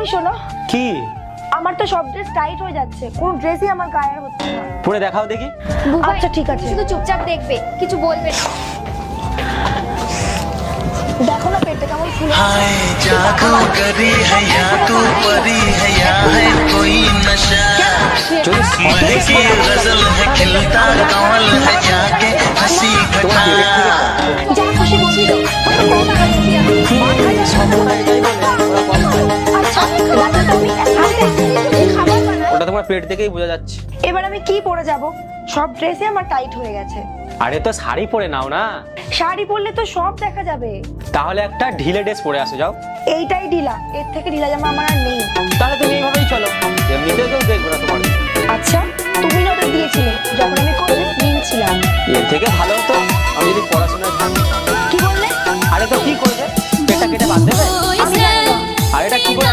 তুমি শোনো, কি? আমার তো সব ড্রেস টাইট হয়ে যাচ্ছে, কোন ড্রেসই আমার গায়ে আর হচ্ছে না। পরে দেখাও দেখি। বুবাই, আচ্ছা ঠিক আছে, শুধু চুপচাপ দেখবে, কিছু বলবে না। দেখো না পেটটা কেমন ফুলে हाय जादू करी है या तू परी है या है कोई नशा যদি महकी गजल है खिलता कमल है जाके हंसी घटा যা খুশি বলছিল, কত টাকা দিচ্ছি আমি। আচ্ছা দেখো তুমি এই খাবার বানায়। ওটা তোমার পেট থেকেই বোঝা যাচ্ছে। এবার আমি কি পরে যাব? সব ড্রেসই আমার টাইট হয়ে গেছে। আরে তো শাড়ি পরে নাও না। শাড়ি পরলে তো সব দেখা যাবে। তাহলে একটা ঢিলে ড্রেস পরে আসো, যাও। এইটাই ঢিলা, এর থেকে ঢিলা জামা আমার আর নেই। তাহলে তুমি এইভাবেই চলো, এমনিতেও কেউ দেখবো না তোমার। আচ্ছা তুমি না ওটা দিয়েছিলে যখন আমি কলেজে নিয়েছিলাম। এর থেকে ভালো হতো আমি যদি পড়াশোনায় থাকতাম। কি বললে? আরে তো কি করবে, পেটটা কেটে বাদ দেবে? আমি জানি না। আর এটা কি করে